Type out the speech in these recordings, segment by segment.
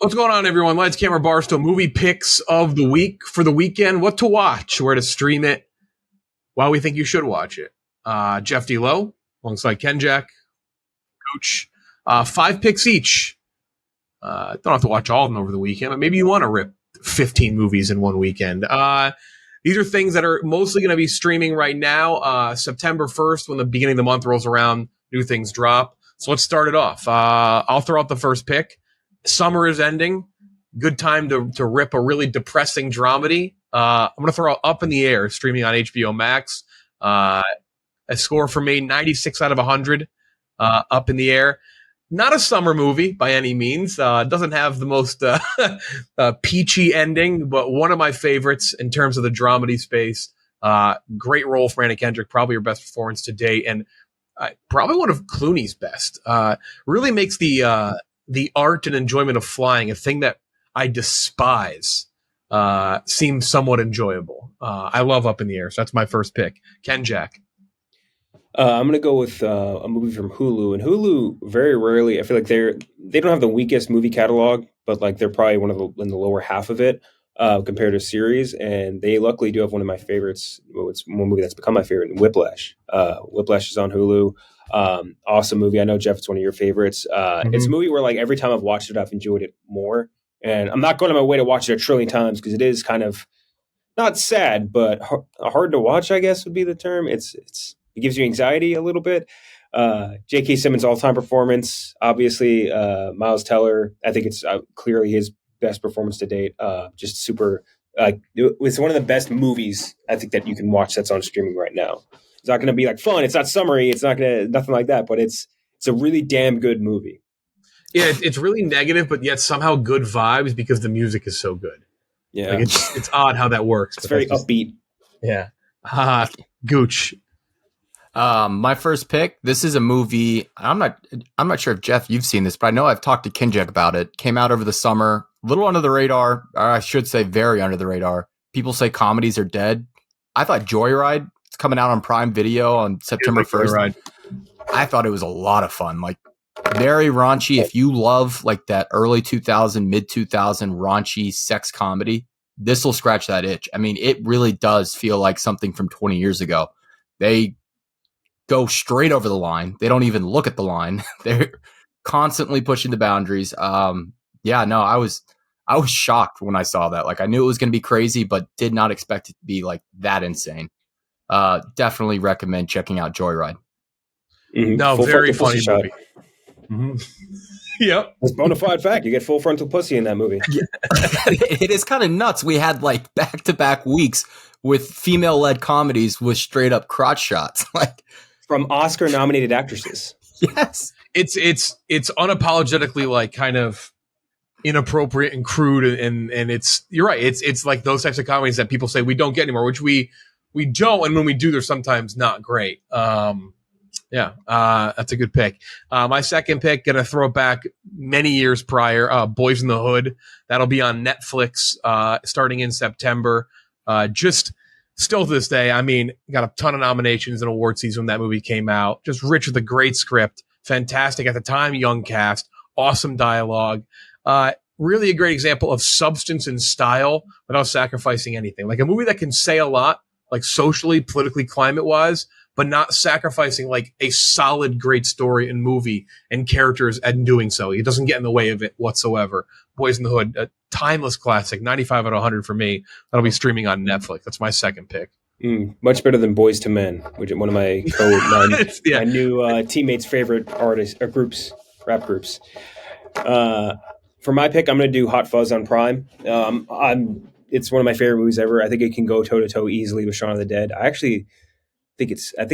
What's going on, everyone? Lights, Camera, Barstool. Movie picks of the week for the weekend. What to watch, where to stream it, why we think you should watch it. Jeff D. Lowe, alongside Ken Jack, Coach. 5 picks each. Don't have to watch all of them over the weekend, but maybe you want to rip 15 movies in one weekend. These are things that are mostly going to be streaming right now. September 1st, when the beginning of the month rolls around, new things drop. So let's start it off. I'll throw out the first pick. Summer is ending. Good time to rip a really depressing dramedy. I'm going to throw out Up in the Air, streaming on HBO Max. A score for me, 96 out of 100. Up in the Air. Not a summer movie by any means. Doesn't have the most peachy ending, but one of my favorites in terms of the dramedy space. Great role for Anna Kendrick, probably her best performance to date, and probably one of Clooney's best. Really makes the art and enjoyment of flying, a thing that I despise, seems somewhat enjoyable. I love Up in the Air, so that's my first pick. Ken Jack. I'm going to go with a movie from Hulu. And Hulu, very rarely, I feel like they don't have the weakest movie catalog, but like they're probably in the lower half of it compared to series. And they luckily do have one of my favorites. Well, it's one movie that's become my favorite, Whiplash. Whiplash is on Hulu. Awesome movie. I know, Jeff, it's one of your favorites. It's a movie where like every time I've watched it, I've enjoyed it more. And I'm not going to my way to watch it a trillion times because it is kind of not sad, but hard to watch, I guess would be the term. It gives you anxiety a little bit. J.K. Simmons' all-time performance, obviously. Miles Teller, I think it's clearly his best performance to date. Just super. It's one of the best movies I think that you can watch that's on streaming right now. It's not going to be like fun. It's not summery. It's not going to nothing like that. But it's a really damn good movie. Yeah, it's really negative, but yet somehow good vibes because the music is so good. Yeah, like it's odd how that works. It's very upbeat. Yeah. Gooch. My first pick, this is a movie. I'm not sure if Jeff, you've seen this, but I know I've talked to Kinjek about it. Came out over the summer, a little under the radar, or I should say very under the radar. People say comedies are dead. I thought Joyride, it's coming out on Prime Video on September 1st. Joyride. I thought it was a lot of fun. Like very raunchy. If you love like that early 2000, mid 2000 raunchy sex comedy, this will scratch that itch. I mean, it really does feel like something from 20 years ago. They go straight over the line. They don't even look at the line. They're constantly pushing the boundaries. I was shocked when I saw that. Like I knew it was going to be crazy, but did not expect it to be like that insane. Definitely recommend checking out Joyride. Mm-hmm. No, very funny movie. Mm-hmm. Yep. It's bona fide fact. You get full frontal pussy in that movie. Yeah. It is kind of nuts. We had like back-to-back weeks with female-led comedies with straight up crotch shots. Like from Oscar-nominated actresses. Yes. It's unapologetically like kind of inappropriate and crude and it's you're right. It's like those types of comedies that people say we don't get anymore, which we don't, and when we do, they're sometimes not great. That's a good pick. My second pick, gonna throw it back many years prior. Boys in the Hood. That'll be on Netflix starting in September. Just still to this day, I mean, got a ton of nominations in award season when that movie came out. Just rich with a great script, fantastic at the time, young cast, awesome dialogue. Really a great example of substance and style without sacrificing anything. Like a movie that can say a lot, like socially, politically, climate-wise, but not sacrificing like a solid, great story and movie and characters and doing so. It doesn't get in the way of it whatsoever. Boys in the Hood, a timeless classic, 95 out of 100 for me. That'll be streaming on Netflix. That's my second pick. Much better than Boys to Men, which is one of my my new teammates' favorite artists or groups, rap groups. For my pick, I'm going to do Hot Fuzz on Prime. It's one of my favorite movies ever. I think it can go toe to toe easily with Shaun of the Dead. I think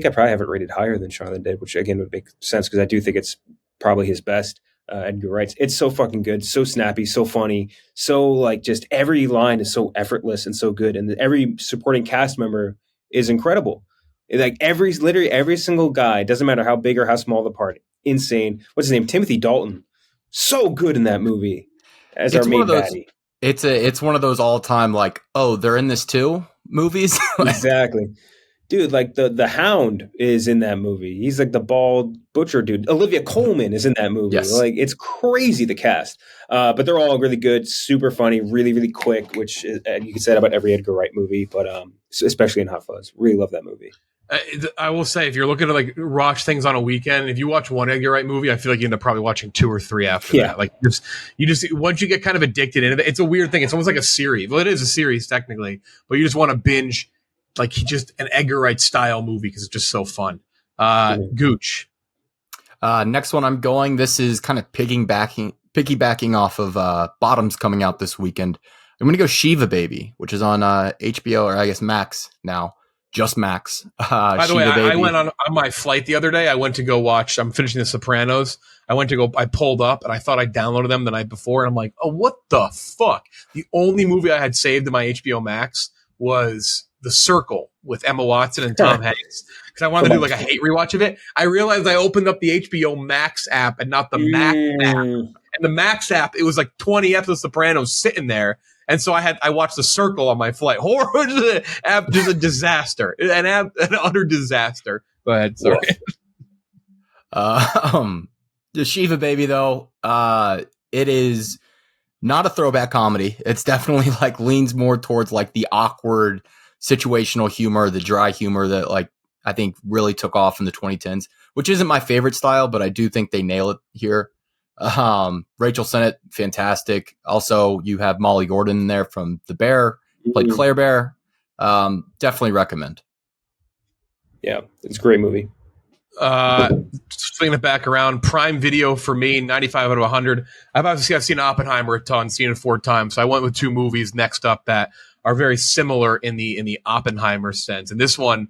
I probably have it rated higher than Shaun of the Dead, which again would make sense because I do think it's probably his best. Edgar Wright's. It's so fucking good, so snappy, so funny, so like just every line is so effortless and so good, and every supporting cast member is incredible. Like literally every single guy, doesn't matter how big or how small the part, insane. What's his name? Timothy Dalton, so good in that movie as our main baddie. It's one of those all time like, oh, they're in this too movies. Exactly. Dude, like the Hound is in that movie. He's like the bald butcher dude. Olivia Colman is in that movie. Yes. Like it's crazy the cast. But they're all really good, super funny, really really quick. Which is, you can say that about every Edgar Wright movie, but especially in Hot Fuzz. Really love that movie. I will say, if you're looking to like watch things on a weekend, if you watch one Edgar Wright movie, I feel like you end up probably watching 2 or 3 after that. Like you just once you get kind of addicted into it, it's a weird thing. It's almost like a series. Well, it is a series technically, but you just want to binge like just an Edgar Wright style movie because it's just so fun. Gooch. Next one I'm going. This is kind of piggybacking off of Bottoms coming out this weekend. I'm going to go Shiva Baby, which is on HBO or I guess Max now. Just Max. By the way, I went on my flight the other day. I went to go watch. I'm finishing The Sopranos. I pulled up and I thought I downloaded them the night before. And I'm like, oh, what the fuck? The only movie I had saved in my HBO Max was The Circle with Emma Watson and Tom Hanks. Because I wanted to do like a hate rewatch of it. I realized I opened up the HBO Max app and not the Max app. And the Max app, it was like 20 episodes of Sopranos sitting there. And so I watched The Circle on my flight. Horror, just a disaster, an utter disaster. Go ahead, sorry. The Shiva Baby though, it is not a throwback comedy. It's definitely like leans more towards like the awkward situational humor, the dry humor that like I think really took off in the 2010s, which isn't my favorite style, but I do think they nail it here. Rachel Sennett, fantastic. Also, you have Molly Gordon in there from The Bear, played Claire Bear. Definitely recommend. Yeah, it's a great movie. Swinging it back around, Prime Video for me, 95 out of 100. I've seen Oppenheimer a ton, seen it 4 times. So I went with 2 movies next up that are very similar in the Oppenheimer sense. And this one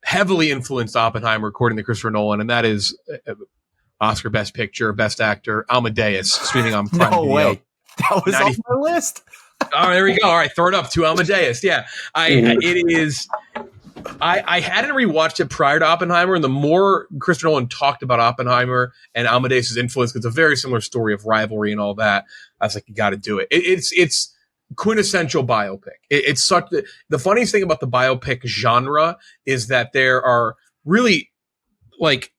heavily influenced Oppenheimer, according to Christopher Nolan, and that is Oscar Best Picture, Best Actor, Amadeus, streaming on Prime Video. Way. That was on my list. Oh, there we go. All right, throw it up to Amadeus. Yeah, it is. I hadn't rewatched it prior to Oppenheimer, and the more Christopher Nolan talked about Oppenheimer and Amadeus' influence, because it's a very similar story of rivalry and all that, I was like, you got to do it. It's quintessential biopic. It's such the funniest thing about the biopic genre is that there are really like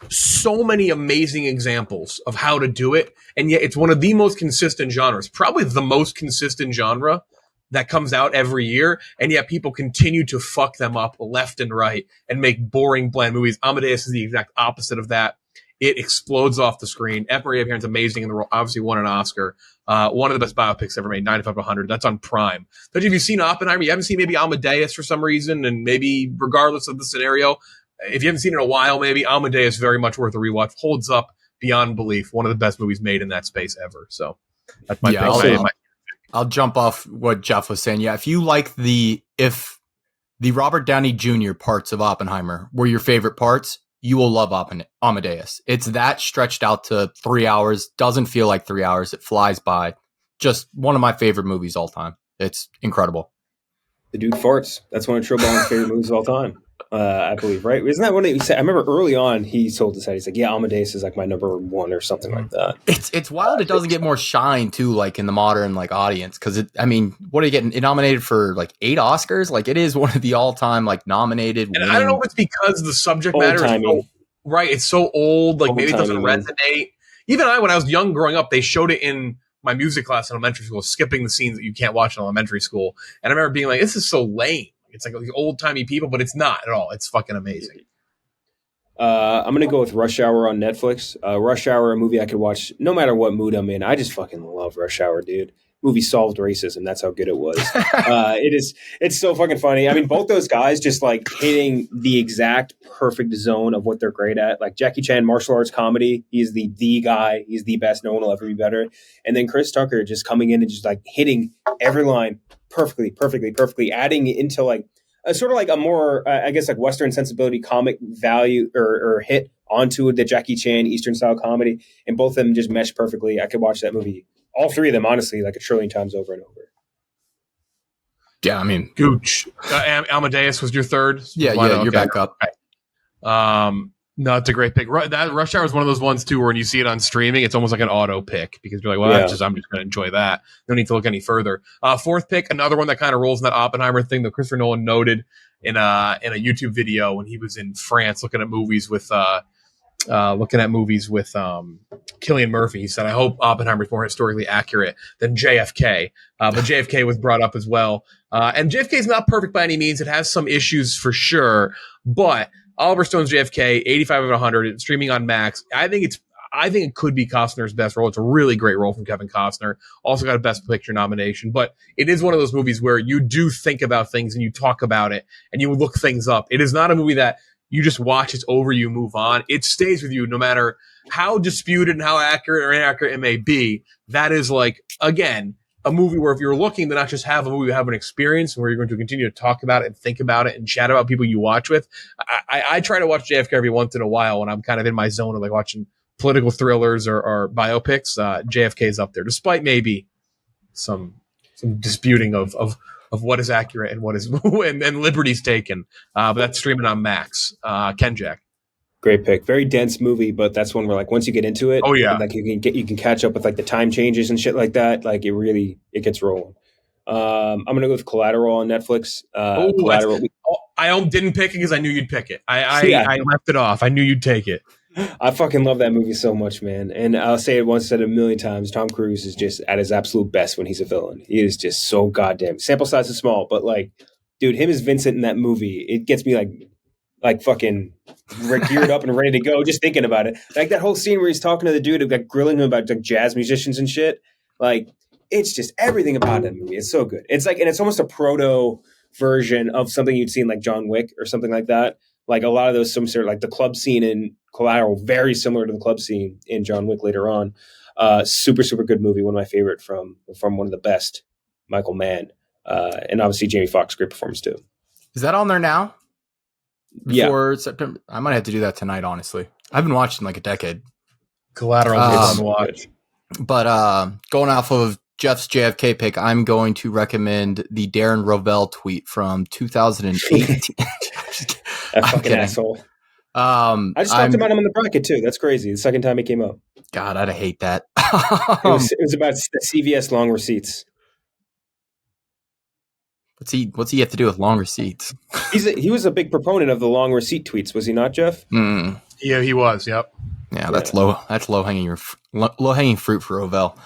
so many amazing examples of how to do it, and yet it's one of the most consistent genres, probably the most consistent genre that comes out every year, and yet people continue to fuck them up left and right and make boring, bland movies. Amadeus is the exact opposite of that. It explodes off the screen. F. Murray Abrahams amazing in the role, obviously won an Oscar. One of the best biopics ever made, 95 to 100. That's on Prime. But if you've seen Oppenheimer, you haven't seen maybe Amadeus for some reason, and maybe regardless of the scenario, if you haven't seen it in a while, maybe Amadeus very much worth a rewatch. Holds up beyond belief. One of the best movies made in that space ever. So that's my pick. I'll jump off what Jeff was saying. Yeah, if the Robert Downey Jr. parts of Oppenheimer were your favorite parts, you will love Amadeus. It's that stretched out to 3 hours. Doesn't feel like 3 hours. It flies by. Just one of my favorite movies all time. It's incredible. The dude farts. That's one of Trobone's favorite movies of all time. I believe, right? Isn't that what he said? I remember early on he told us that he's like, yeah, Amadeus is like my number 1 or something like that. It's wild. It doesn't get more shine too, like in the modern like audience, because what are you getting? It nominated for like 8 Oscars. Like it is one of the all time like nominated. And I don't know if it's because the subject matter is so, right. It's so old. Like maybe it doesn't resonate. Even when I was young growing up, they showed it in my music class in elementary school, skipping the scenes that you can't watch in elementary school. And I remember being like, this is so lame. It's like old timey people, but it's not at all. It's fucking amazing. I'm going to go with Rush Hour on Netflix. Rush Hour, a movie I could watch no matter what mood I'm in. I just fucking love Rush Hour, dude. Movie solved racism. That's how good it was. It's so fucking funny. I mean, both those guys just like hitting the exact perfect zone of what they're great at. Like Jackie Chan, martial arts comedy. He's the guy. He's the best. No one will ever be better. And then Chris Tucker just coming in and just like hitting every line perfectly, adding into like a sort of like a more, I guess, like Western sensibility comic value or hit onto the Jackie Chan Eastern style comedy. And both of them just mesh perfectly. I could watch that movie, all 3 of them, honestly, like a trillion times over and over. Yeah, I mean, Gooch. Amadeus was your third? Yeah, you're back up. Okay. No, it's a great pick. That Rush Hour is one of those ones too, where when you see it on streaming, it's almost like an auto pick because you're like, well, Yeah. I'm just going to enjoy that. No need to look any further. Fourth pick, another one that kind of rolls in that Oppenheimer thing that Christopher Nolan noted in a YouTube video when he was in France looking at movies with Cillian Murphy. He said, I hope Oppenheimer is more historically accurate than JFK. But JFK was brought up as well. And JFK is not perfect by any means. It has some issues for sure, but Oliver Stone's JFK, 85 out of 100, streaming on Max. I think it could be Costner's best role. It's a really great role from Kevin Costner. Also got a Best Picture nomination, but it is one of those movies where you do think about things and you talk about it and you look things up. It is not a movie that you just watch, it's over, you move on. It stays with you no matter how disputed and how accurate or inaccurate it may be. That is like, again, a movie where if you're looking to not just have a movie, you have an experience where you're going to continue to talk about it and think about it and chat about people you watch with. I try to watch JFK every once in a while when I'm kind of in my zone of like watching political thrillers or biopics. JFK is up there, despite maybe some disputing of what is accurate and what is and liberties taken. But that's streaming on Max. Ken Jack. Great pick. Very dense movie, but that's one where like once you get into it, Oh, yeah. like you can catch up with like the time changes and shit like that. Like it gets rolling. I'm gonna go with Collateral on Netflix. Collateral. I didn't pick it because I knew you'd pick it. I left it off. I knew you'd take it. I fucking love that movie so much, man. And I'll say it once, said a million times. Tom Cruise is just at his absolute best when he's a villain. He is just so goddamn. Sample size is small, but like, dude, him as Vincent in that movie, it gets me like fucking geared up and ready to go just thinking about it. Like that whole scene where he's talking to the dude, like grilling him about like jazz musicians and shit. Like it's just everything about that movie. It's so good. It's like, and it's almost a proto version of something you'd seen like John Wick or something like that. Like a lot of those, some sort of like the club scene in Collateral, very similar to the club scene in John Wick later on. Super, super good movie. One of my favorite from one of the best, Michael Mann. And obviously Jamie Foxx, great performance too. Is that on there now? Before September? I might have to do that tonight, honestly. I haven't watched in like a decade. Collateral is on the watch. But going off of Jeff's JFK pick, I'm going to recommend the Darren Rovell tweet from 2018. That fucking asshole. I just talked about him in the bracket too. That's crazy. The second time he came up. God, I'd hate that. It was about CVS long receipts. What's he have to do with long receipts? He was a big proponent of the long receipt tweets, was he not, Jeff? Mm. Yeah, he was. Yep. Yeah, that's low hanging fruit for Rovell.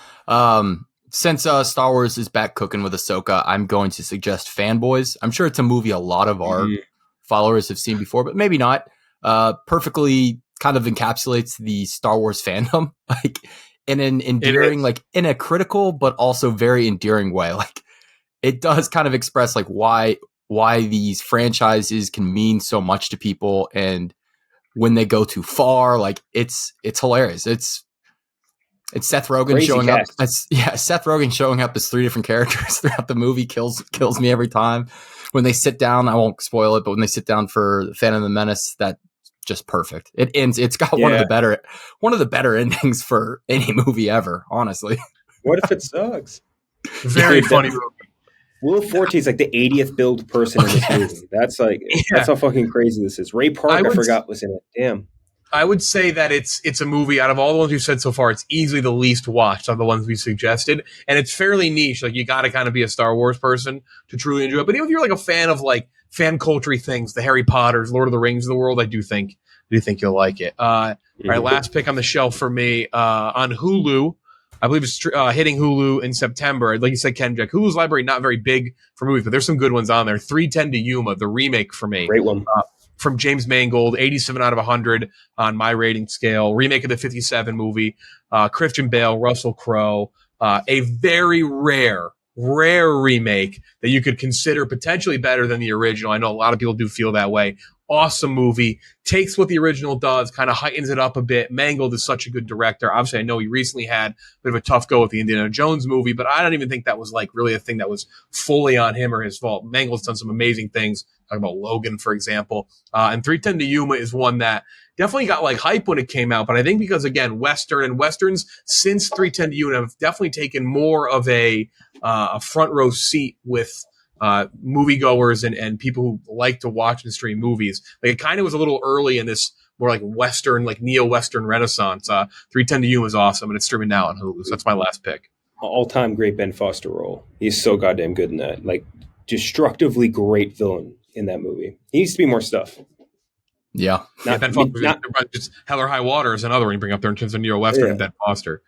Since Star Wars is back cooking with Ahsoka, I'm going to suggest Fanboys. I'm sure it's a movie a lot of our followers have seen before, but maybe not. Perfectly kind of encapsulates the Star Wars fandom, like in an endearing, like in a critical but also very endearing way. Like it does kind of express like why these franchises can mean so much to people, and when they go too far, like it's hilarious. It's Seth Rogen Crazy showing cast. up. Seth Rogen showing up as 3 different characters throughout the movie kills me every time. When they sit down, I won't spoil it, but when they sit down for Phantom of the Menace, that just perfect. It ends. It's got one of the better endings for any movie ever. Honestly, What if it sucks? Very funny movie. Will Forte is like the 80th billed person in this movie. That's like that's how fucking crazy this is. Ray Park, I forgot was in it. Damn. I would say that it's a movie out of all the ones we've said so far, it's easily the least watched of the ones we suggested, and it's fairly niche. Like you got to kind of be a Star Wars person to truly enjoy it. But even if you're like a fan of like fan culture things, the Harry Potters, Lord of the Rings of the world, I do think you'll like it. All right, last pick on the shelf for me on Hulu. I believe it's hitting Hulu in September. Like you said, Ken Jack, Hulu's library not very big for movies, but there's some good ones on there. 3:10 to Yuma, the remake for me. Great one. From James Mangold, 87 out of 100 on my rating scale. Remake of the 57 movie. Christian Bale, Russell Crowe. A very rare remake that you could consider potentially better than the original. I know a lot of people do feel that way. Awesome movie. Takes what the original does, kind of heightens it up a bit. Mangold is such a good director. Obviously, I know he recently had a bit of a tough go with the Indiana Jones movie, but I don't even think that was like really a thing that was fully on him or his fault. Mangold's done some amazing things. Talking about Logan, for example. And 3:10 to Yuma is one that definitely got like hype when it came out. But I think because, again, Westerns since 3:10 to Yuma have definitely taken more of a front row seat with moviegoers and people who like to watch and stream movies. Like it kind of was a little early in this more like Western, like neo-Western Renaissance. 310 to Yuma is awesome, and it's streaming now on Hulu. So that's my last pick. All-time great Ben Foster role. He's so goddamn good in that. Like, destructively great villain in that movie. He needs to be more stuff. Yeah. Ben Foster, just Hell or High Water is another one you bring up there in terms of neo-Western and Ben Foster.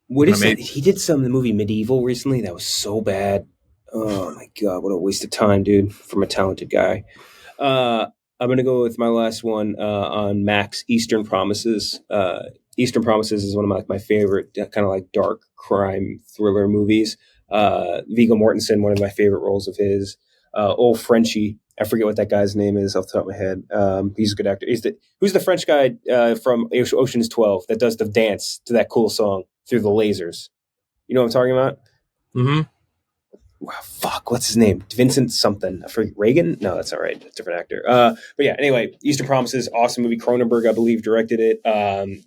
What is it? He did some in the movie Medieval recently that was so bad. Oh my god, what a waste of time, dude, from a talented guy. I'm gonna go with my last one on Max, Eastern Promises. Eastern Promises is one of my favorite kind of like dark crime thriller movies. Viggo Mortensen, one of my favorite roles of his. Old Frenchie, I forget what that guy's name is off the top of my head. He's a good actor. Who's the French guy from Ocean's 12 that does the dance to that cool song through the lasers? You know what I'm talking about? Mm-hmm. Wow, fuck, what's his name? Vincent something. I forget, Reagan? No, that's all right. Different actor. But yeah, anyway, Eastern Promises, awesome movie. Cronenberg, I believe, directed it.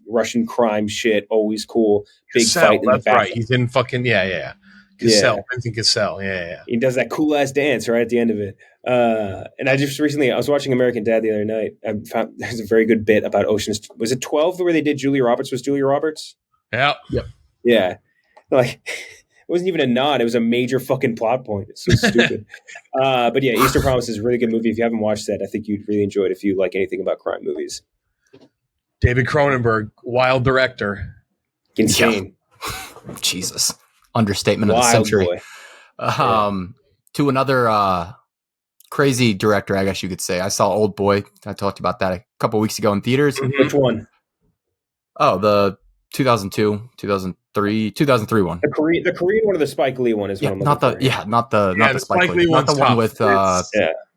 Russian crime shit, always cool. Big Cassell, fight in the back. Right. He's in fucking, Cassell. Vincent Cassell, yeah. He does that cool-ass dance right at the end of it. And I was watching American Dad the other night. I found there's a very good bit about Ocean's. Was it 12 where they did Julia Roberts? Was Julia Roberts? Yeah. Yep. Yeah. Like... It wasn't even a nod. It was a major fucking plot point. It's so stupid. But yeah, Eastern Promise is a really good movie. If you haven't watched that, I think you'd really enjoy it if you like anything about crime movies. David Cronenberg, wild director. Insane. Yeah. Jesus. Understatement of the century. To another crazy director, I guess you could say. I saw Old Boy. I talked about that a couple weeks ago in theaters. Mm-hmm. Which one? Oh, the 2002, 2003 one. The Korean one or the Spike Lee one is what I'm looking for. Not the Spike Lee one. Not the one with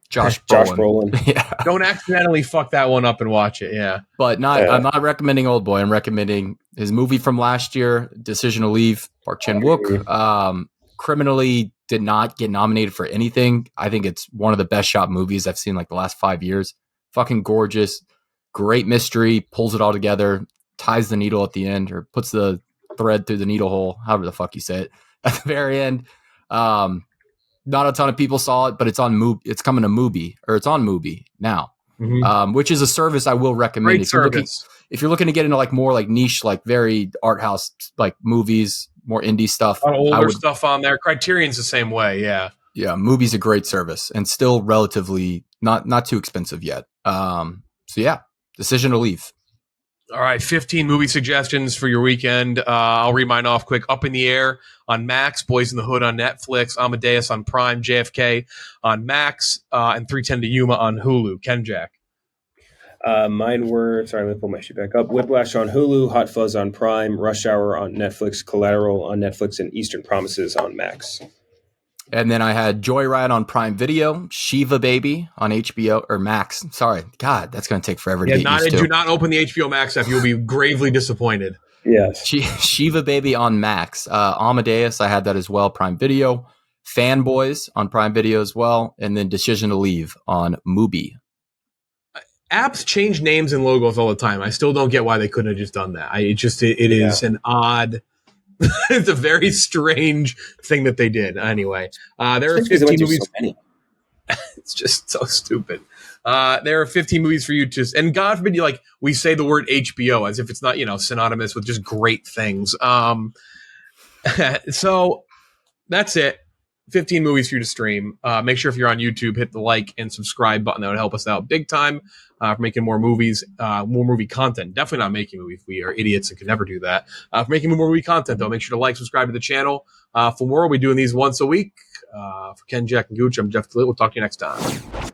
Josh Brolin. Yeah. Don't accidentally fuck that one up and watch it. Yeah. But I'm not recommending Old Boy. I'm recommending his movie from last year, Decision to Leave, Park Chan-wook. Criminally did not get nominated for anything. I think it's one of the best shot movies I've seen like the last 5 years. Fucking gorgeous. Great mystery. Pulls it all together. Ties the needle at the end, or puts the thread through the needle hole, however the fuck you say it, at the very end. Not a ton of people saw it, but it's on Mubi. It's coming to Mubi, or it's on Mubi now, which is a service I will recommend. Great service. If you're looking to get into like more like niche, like very art house like movies, more indie stuff, older stuff on there. Criterion's the same way. Yeah, Mubi's a great service and still relatively not too expensive yet. So yeah, Decision to Leave. All right, 15 movie suggestions for your weekend. I'll read mine off quick. Up in the Air on Max, Boys in the Hood on Netflix, Amadeus on Prime, JFK on Max, and 310 to Yuma on Hulu. Ken Jack. Mine were, sorry, let me pull my sheet back up. Whiplash on Hulu, Hot Fuzz on Prime, Rush Hour on Netflix, Collateral on Netflix, and Eastern Promises on Max. And then I had Joyride on Prime Video, Shiva Baby on HBO or Max. Sorry, God, that's going to take forever to get used to. Do not open the HBO Max app; you'll be gravely disappointed. Yes, Shiva Baby on Max. Amadeus, I had that as well. Prime Video, Fanboys on Prime Video as well, and then Decision to Leave on Mubi. Apps change names and logos all the time. I still don't get why they couldn't have just done that. It is an odd. It's a very strange thing that they did. Anyway, there are 15 movies. So it's just so stupid. There are 15 movies for you to, and God forbid we say the word HBO as if it's not, synonymous with just great things. So that's it. 15 movies for you to stream. Make sure if you're on YouTube, hit the like and subscribe button. That would help us out big time for making more movies, more movie content. Definitely not making movies. We are idiots and could never do that. For making more movie content, though, make sure to like, subscribe to the channel. For more, we'll be doing these once a week. For Ken, Jack, and Gooch, I'm Jeff DeLitt. We'll talk to you next time.